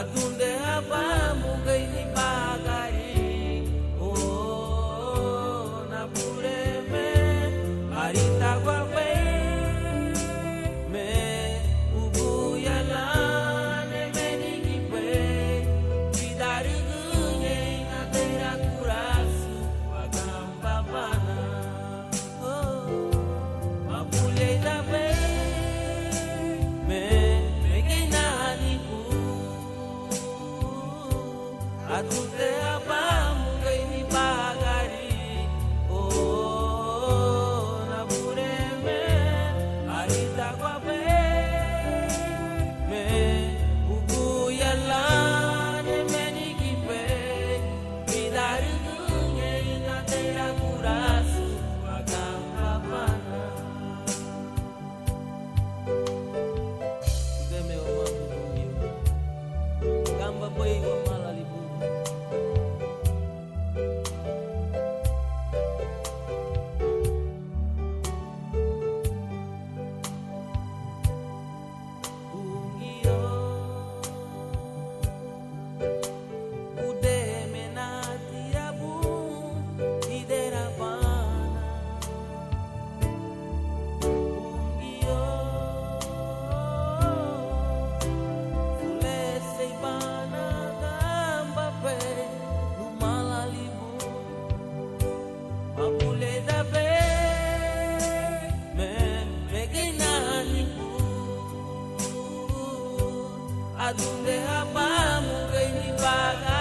Atunde hapa mugai ni pagari oh na pure me harita guape me ubu yala ne me ni gipe vidari gunye na tera kurasu agamba pana oh mapule da pe me megina ni Atunde hapa mugai ni pagari oh na pure me harita guape me ubu yala ne me ni gipe vidari gunye na tera kurasu agamba pana Udeme o mambu gamba boy o malalibu Adunde hapa mugai ni paga